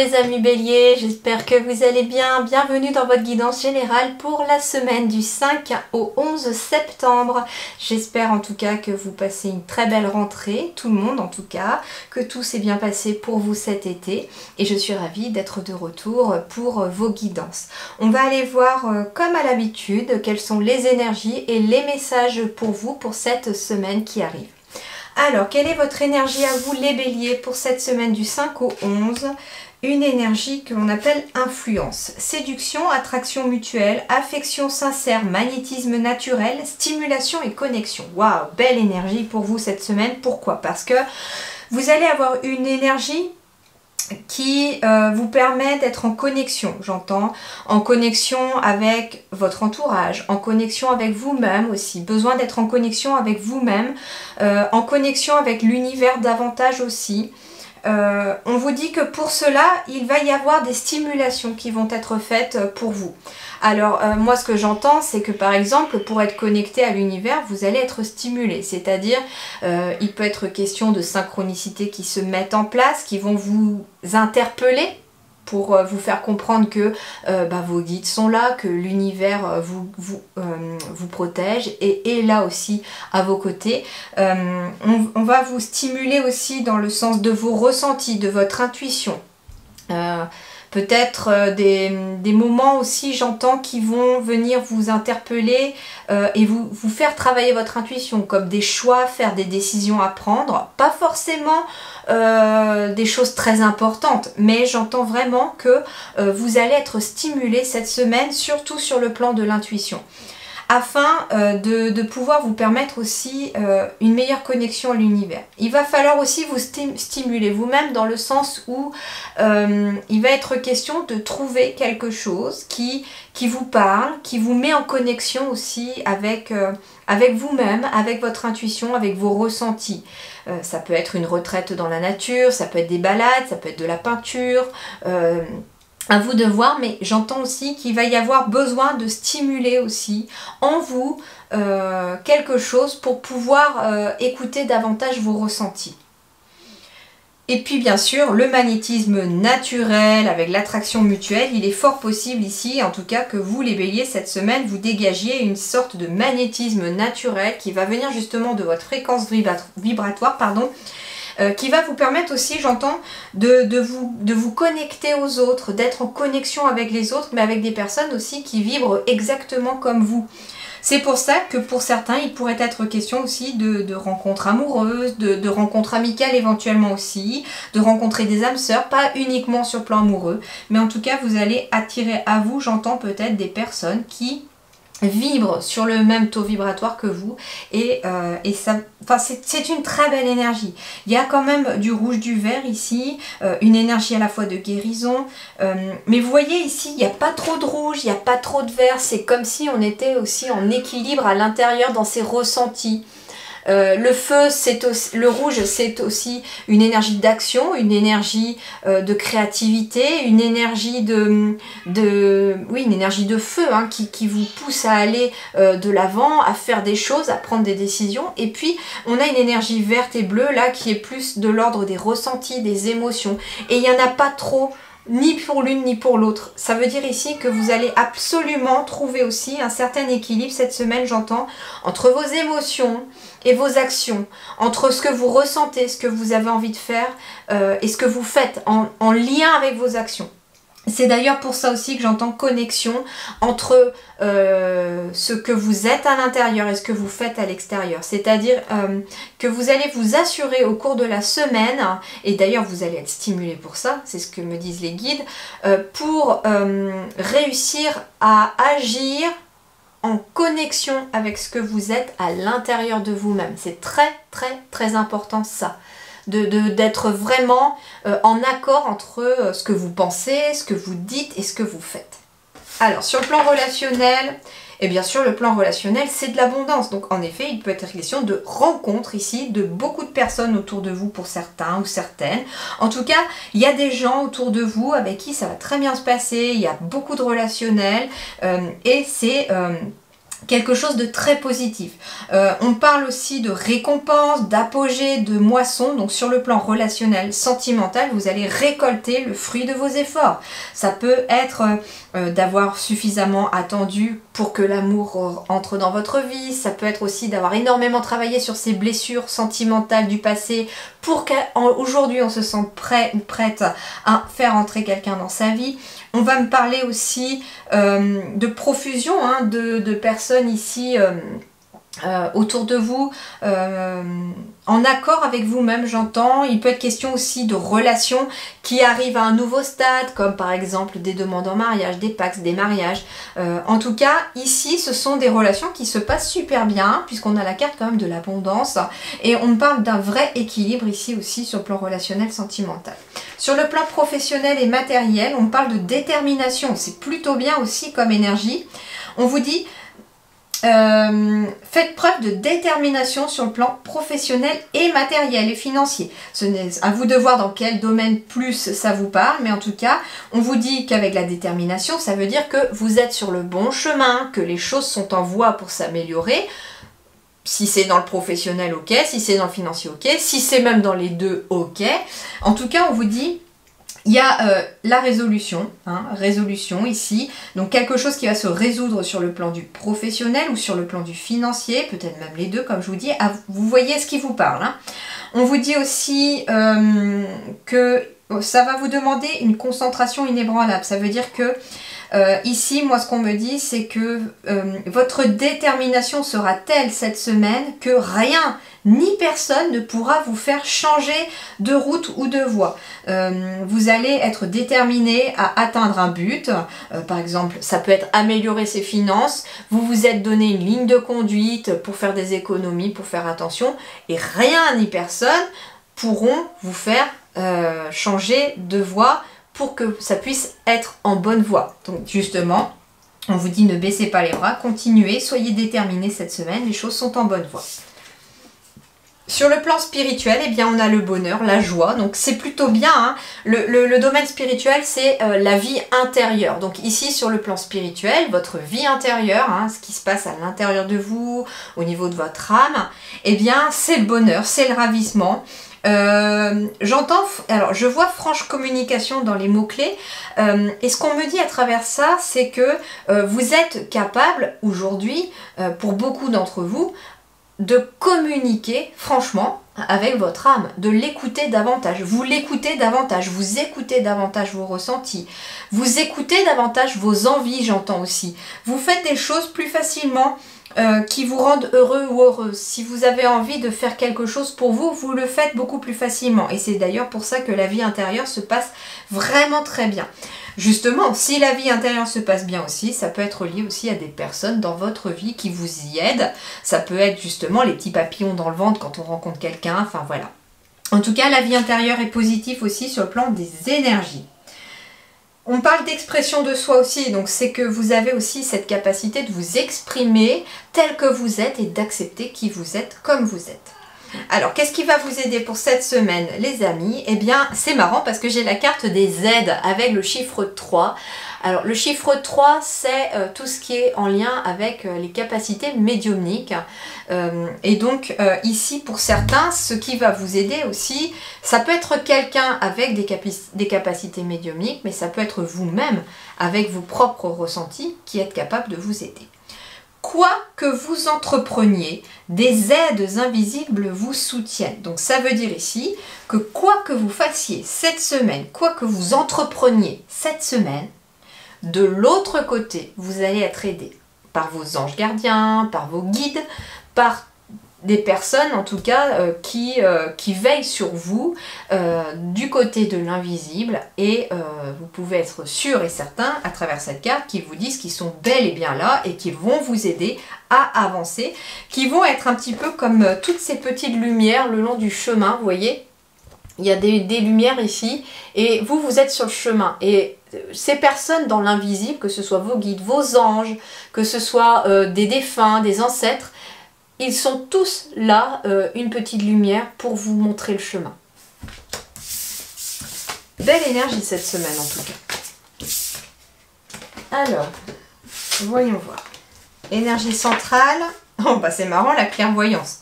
les amis béliers, j'espère que vous allez bien. Bienvenue dans votre guidance générale pour la semaine du 5 au 11 septembre. J'espère en tout cas que vous passez une très belle rentrée, tout le monde en tout cas, que tout s'est bien passé pour vous cet été. Et je suis ravie d'être de retour pour vos guidances. On va aller voir comme à l'habitude quelles sont les énergies et les messages pour vous pour cette semaine qui arrive. Alors, quelle est votre énergie à vous les béliers pour cette semaine du 5 au 11? Une énergie que l'on appelle influence, séduction, attraction mutuelle, affection sincère, magnétisme naturel, stimulation et connexion. Waouh, belle énergie pour vous cette semaine. Pourquoi? Parce que vous allez avoir une énergie qui vous permet d'être en connexion, j'entends, en connexion avec votre entourage, en connexion avec vous-même aussi, besoin d'être en connexion avec vous-même, en connexion avec l'univers davantage aussi. On vous dit que pour cela, il va y avoir des stimulations qui vont être faites pour vous. Alors, moi, ce que j'entends, c'est que par exemple, pour être connecté à l'univers, vous allez être stimulé. C'est-à-dire, il peut être question de synchronicité qui se mettent en place, qui vont vous interpeller pour vous faire comprendre que vos guides sont là, que l'univers vous protège et est là aussi à vos côtés. On va vous stimuler aussi dans le sens de vos ressentis, de votre intuition. Peut-être des moments aussi, j'entends, qui vont venir vous interpeller et vous faire travailler votre intuition, comme des choix, faire des décisions à prendre. Pas forcément des choses très importantes, mais j'entends vraiment que vous allez être stimulé cette semaine, surtout sur le plan de l'intuition, afin de pouvoir vous permettre aussi une meilleure connexion à l'univers. Il va falloir aussi vous stimuler vous-même dans le sens où il va être question de trouver quelque chose qui vous parle, qui vous met en connexion aussi avec vous-même, avec votre intuition, avec vos ressentis. Ça peut être une retraite dans la nature, ça peut être des balades, ça peut être de la peinture, à vous de voir, mais j'entends aussi qu'il va y avoir besoin de stimuler aussi en vous quelque chose pour pouvoir écouter davantage vos ressentis. Et puis bien sûr, le magnétisme naturel avec l'attraction mutuelle, il est fort possible ici, en tout cas, que vous les béliers, cette semaine, vous dégagiez une sorte de magnétisme naturel qui va venir justement de votre fréquence vibratoire, qui va vous permettre aussi, j'entends, de vous connecter aux autres, d'être en connexion avec les autres, mais avec des personnes aussi qui vibrent exactement comme vous. C'est pour ça que pour certains, il pourrait être question aussi de rencontres amoureuses, de rencontres amicales éventuellement aussi, de rencontrer des âmes sœurs, pas uniquement sur le plan amoureux, mais en tout cas, vous allez attirer à vous, j'entends peut-être des personnes qui vibrent sur le même taux vibratoire que vous et ça, c'est une très belle énergie. Il y a quand même du rouge, du vert ici, une énergie à la fois de guérison, mais vous voyez ici, il n'y a pas trop de rouge, il n'y a pas trop de vert, c'est comme si on était aussi en équilibre à l'intérieur dans ses ressentis. Le feu, le rouge, c'est aussi une énergie d'action, une énergie de créativité, une énergie une énergie de feu hein, qui vous pousse à aller de l'avant, à faire des choses, à prendre des décisions. Et puis, on a une énergie verte et bleue là qui est plus de l'ordre des ressentis, des émotions. Et il n'y en a pas trop, ni pour l'une ni pour l'autre. Ça veut dire ici que vous allez absolument trouver aussi un certain équilibre cette semaine, j'entends, entre vos émotions et vos actions, entre ce que vous ressentez, ce que vous avez envie de faire et ce que vous faites en lien avec vos actions. C'est d'ailleurs pour ça aussi que j'entends connexion entre ce que vous êtes à l'intérieur et ce que vous faites à l'extérieur. C'est-à-dire que vous allez vous assurer au cours de la semaine, et d'ailleurs vous allez être stimulé pour ça, c'est ce que me disent les guides, pour réussir à agir en connexion avec ce que vous êtes à l'intérieur de vous-même. C'est très très très important ça. D'être vraiment en accord entre ce que vous pensez, ce que vous dites et ce que vous faites. Alors, sur le plan relationnel, et bien sûr, le plan relationnel, c'est de l'abondance. Donc, en effet, il peut être question de rencontres ici, de beaucoup de personnes autour de vous pour certains ou certaines. En tout cas, il y a des gens autour de vous avec qui ça va très bien se passer. Il y a beaucoup de relationnel et c'est quelque chose de très positif. On parle aussi de récompense, d'apogée, de moisson. Donc sur le plan relationnel, sentimental, vous allez récolter le fruit de vos efforts. Ça peut être d'avoir suffisamment attendu pour que l'amour entre dans votre vie. Ça peut être aussi d'avoir énormément travaillé sur ces blessures sentimentales du passé pour qu'aujourd'hui on se sente prêt ou prête à faire entrer quelqu'un dans sa vie. On va me parler aussi de profusion hein, de personnes ici autour de vous, en accord avec vous-même, j'entends. Il peut être question aussi de relations qui arrivent à un nouveau stade, comme par exemple des demandes en mariage, des pactes, des mariages. En tout cas, ici, ce sont des relations qui se passent super bien, puisqu'on a la carte quand même de l'abondance. Et on parle d'un vrai équilibre ici aussi sur le plan relationnel, sentimental. Sur le plan professionnel et matériel, on parle de détermination. C'est plutôt bien aussi comme énergie. On vous dit... faites preuve de détermination sur le plan professionnel et matériel et financier. Ce n'est à vous de voir dans quel domaine plus ça vous parle, mais en tout cas, on vous dit qu'avec la détermination, ça veut dire que vous êtes sur le bon chemin, que les choses sont en voie pour s'améliorer. Si c'est dans le professionnel, ok. Si c'est dans le financier, ok. Si c'est même dans les deux, ok. En tout cas, on vous dit... Il y a la résolution, hein, résolution ici, donc quelque chose qui va se résoudre sur le plan du professionnel ou sur le plan du financier, peut-être même les deux comme je vous dis, vous voyez ce qui vous parle. Hein. On vous dit aussi que ça va vous demander une concentration inébranlable, ça veut dire que ici, moi ce qu'on me dit c'est que votre détermination sera telle cette semaine que rien ni personne ne pourra vous faire changer de route ou de voie. Vous allez être déterminé à atteindre un but. Par exemple, ça peut être améliorer ses finances. Vous vous êtes donné une ligne de conduite pour faire des économies, pour faire attention. Et rien ni personne pourront vous faire changer de voie pour que ça puisse être en bonne voie. Donc justement, on vous dit ne baissez pas les bras, continuez, soyez déterminés cette semaine, les choses sont en bonne voie. Sur le plan spirituel, eh bien, on a le bonheur, la joie, donc c'est plutôt bien. Hein. Le domaine spirituel, c'est la vie intérieure. Donc ici, sur le plan spirituel, votre vie intérieure, hein, ce qui se passe à l'intérieur de vous, au niveau de votre âme, eh bien, c'est le bonheur, c'est le ravissement. J'entends, alors je vois franche communication dans les mots-clés, et ce qu'on me dit à travers ça, c'est que vous êtes capable aujourd'hui, pour beaucoup d'entre vous, de communiquer franchement avec votre âme, de l'écouter davantage. Vous l'écoutez davantage, vous écoutez davantage vos ressentis, vous écoutez davantage vos envies, j'entends aussi. Vous faites des choses plus facilement qui vous rendent heureux ou heureuse. Si vous avez envie de faire quelque chose pour vous, vous le faites beaucoup plus facilement. Et c'est d'ailleurs pour ça que la vie intérieure se passe vraiment très bien. Justement, si la vie intérieure se passe bien aussi, ça peut être lié aussi à des personnes dans votre vie qui vous y aident. Ça peut être justement les petits papillons dans le ventre quand on rencontre quelqu'un, enfin voilà. En tout cas, la vie intérieure est positive aussi sur le plan des énergies. On parle d'expression de soi aussi, donc c'est que vous avez aussi cette capacité de vous exprimer tel que vous êtes et d'accepter qui vous êtes comme vous êtes. Alors, qu'est-ce qui va vous aider pour cette semaine, les amis? Eh bien, c'est marrant parce que j'ai la carte des aides avec le chiffre 3. Alors, le chiffre 3, c'est tout ce qui est en lien avec les capacités médiumniques. Et donc, ici, pour certains, ce qui va vous aider aussi, ça peut être quelqu'un avec des capacités médiumniques, mais ça peut être vous-même, avec vos propres ressentis, qui êtes capable de vous aider. Quoi que vous entrepreniez, des aides invisibles vous soutiennent. Donc ça veut dire ici que quoi que vous fassiez cette semaine, quoi que vous entrepreniez cette semaine, de l'autre côté, vous allez être aidé par vos anges gardiens, par vos guides, par des personnes en tout cas qui veillent sur vous du côté de l'invisible, et vous pouvez être sûr et certain à travers cette carte qu'ils vous disent qu'ils sont bel et bien là et qu'ils vont vous aider à avancer, qui vont être un petit peu comme toutes ces petites lumières le long du chemin, vous voyez. Il y a des lumières ici et vous êtes sur le chemin, et ces personnes dans l'invisible, que ce soit vos guides, vos anges, que ce soit des défunts, des ancêtres, ils sont tous là, une petite lumière pour vous montrer le chemin. Belle énergie cette semaine en tout cas. Alors, voyons voir. Énergie centrale. Oh bah c'est marrant, la clairvoyance.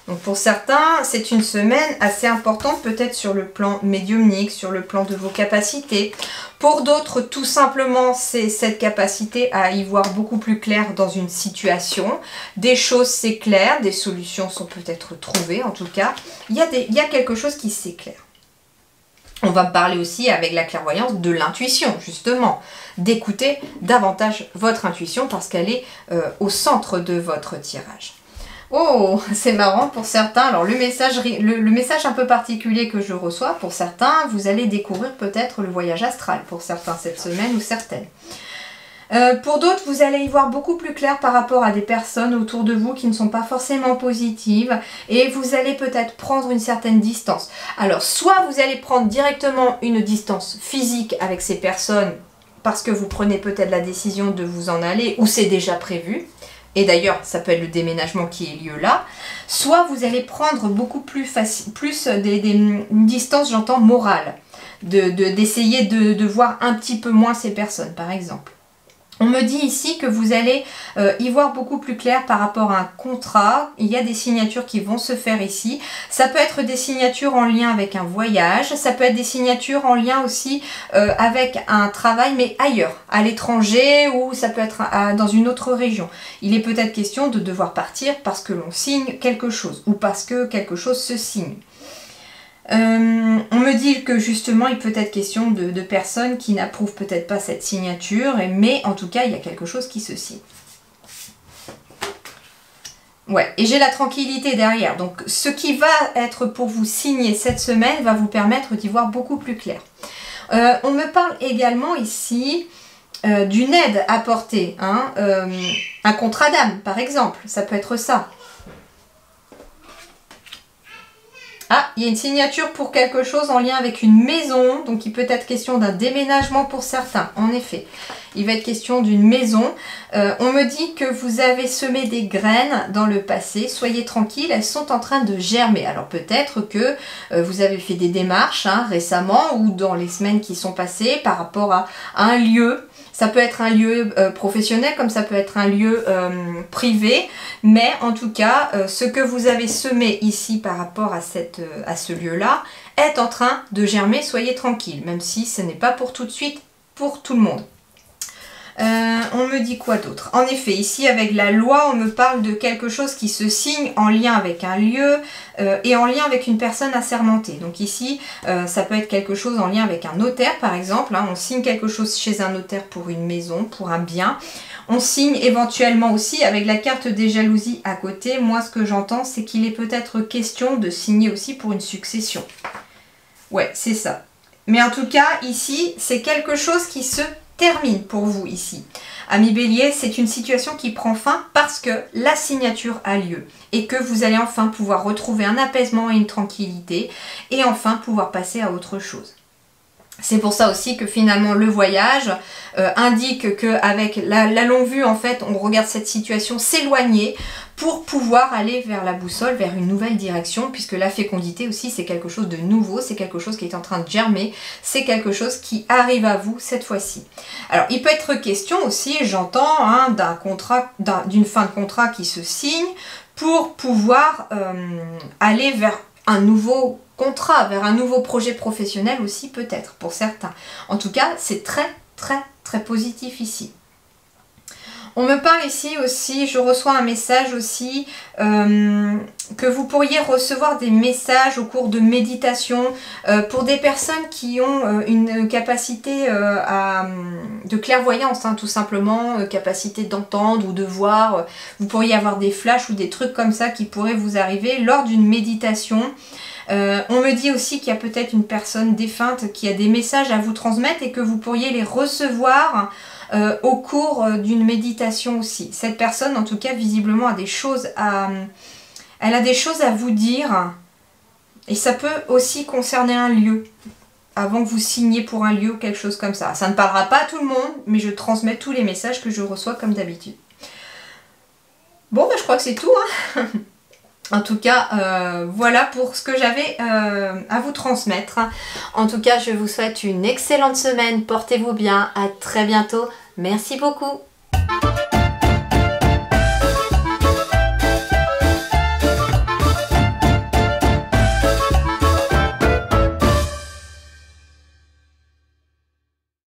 Donc pour certains, c'est une semaine assez importante, peut-être sur le plan médiumnique, sur le plan de vos capacités. Pour d'autres, tout simplement, c'est cette capacité à y voir beaucoup plus clair dans une situation. Des choses s'éclairent, des solutions sont peut-être trouvées, en tout cas. Il y a quelque chose qui s'éclaire. On va parler aussi avec la clairvoyance de l'intuition, justement. D'écouter davantage votre intuition parce qu'elle est au centre de votre tirage. Oh, c'est marrant pour certains. Alors le message un peu particulier que je reçois, pour certains, vous allez découvrir peut-être le voyage astral, pour certains cette semaine ou certaines. Pour d'autres, vous allez y voir beaucoup plus clair par rapport à des personnes autour de vous qui ne sont pas forcément positives et vous allez peut-être prendre une certaine distance. Alors soit vous allez prendre directement une distance physique avec ces personnes parce que vous prenez peut-être la décision de vous en aller ou c'est déjà prévu. Et d'ailleurs, ça peut être le déménagement qui ait lieu là. Soit vous allez prendre beaucoup plus une distance, j'entends, morale. D'essayer de voir un petit peu moins ces personnes, par exemple. On me dit ici que vous allez y voir beaucoup plus clair par rapport à un contrat. Il y a des signatures qui vont se faire ici. Ça peut être des signatures en lien avec un voyage. Ça peut être des signatures en lien aussi avec un travail, mais ailleurs, à l'étranger ou ça peut être dans une autre région. Il est peut-être question de devoir partir parce que l'on signe quelque chose ou parce que quelque chose se signe. On me dit que justement il peut être question de personnes qui n'approuvent peut-être pas cette signature, mais en tout cas il y a quelque chose qui se signe. Ouais, et j'ai la tranquillité derrière. Donc ce qui va être pour vous signer cette semaine va vous permettre d'y voir beaucoup plus clair. On me parle également ici d'une aide apportée, hein, un contrat d'âme par exemple, ça peut être ça. Ah, il y a une signature pour quelque chose en lien avec une maison, donc il peut être question d'un déménagement pour certains, en effet. Il va être question d'une maison. On me dit que vous avez semé des graines dans le passé, soyez tranquille, elles sont en train de germer. Alors peut-être que vous avez fait des démarches récemment ou dans les semaines qui sont passées par rapport à un lieu. Ça peut être un lieu professionnel comme ça peut être un lieu privé. Mais en tout cas, ce que vous avez semé ici par rapport à ce lieu-là est en train de germer. Soyez tranquille, même si ce n'est pas pour tout de suite, pour tout le monde. On me dit quoi d'autre? En effet, ici avec la loi, on me parle de quelque chose qui se signe en lien avec un lieu et en lien avec une personne assermentée. Donc ici, ça peut être quelque chose en lien avec un notaire par exemple. Hein, on signe quelque chose chez un notaire pour une maison, pour un bien. On signe éventuellement aussi avec la carte des jalousies à côté. Moi, ce que j'entends, c'est qu'il est peut-être question de signer aussi pour une succession. Ouais, c'est ça. Mais en tout cas, ici, c'est quelque chose qui se termine pour vous ici. Amis Bélier, c'est une situation qui prend fin parce que la signature a lieu et que vous allez enfin pouvoir retrouver un apaisement et une tranquillité et enfin pouvoir passer à autre chose. C'est pour ça aussi que finalement le voyage indique qu'avec la longue vue, en fait, on regarde cette situation s'éloigner pour pouvoir aller vers la boussole, vers une nouvelle direction, puisque la fécondité aussi, c'est quelque chose de nouveau, c'est quelque chose qui est en train de germer, c'est quelque chose qui arrive à vous cette fois-ci. Alors, il peut être question aussi, j'entends, d'un contrat, d'une fin de contrat qui se signe pour pouvoir aller vers un nouveau contrat, vers un nouveau projet professionnel aussi peut-être pour certains. En tout cas, c'est très très très positif ici. On me parle ici aussi, je reçois un message aussi que vous pourriez recevoir des messages au cours de méditation pour des personnes qui ont une capacité de clairvoyance, tout simplement, capacité d'entendre ou de voir. Vous pourriez avoir des flashs ou des trucs comme ça qui pourraient vous arriver lors d'une méditation. On me dit aussi qu'il y a peut-être une personne défunte qui a des messages à vous transmettre et que vous pourriez les recevoir au cours d'une méditation aussi. Cette personne, en tout cas, visiblement, a des choses elle a des choses à vous dire. Et ça peut aussi concerner un lieu, avant que vous signiez pour un lieu ou quelque chose comme ça. Ça ne parlera pas à tout le monde, mais je transmets tous les messages que je reçois comme d'habitude. Bon, je crois que c'est tout, hein. En tout cas, voilà pour ce que j'avais à vous transmettre. En tout cas, je vous souhaite une excellente semaine. Portez-vous bien. À très bientôt. Merci beaucoup.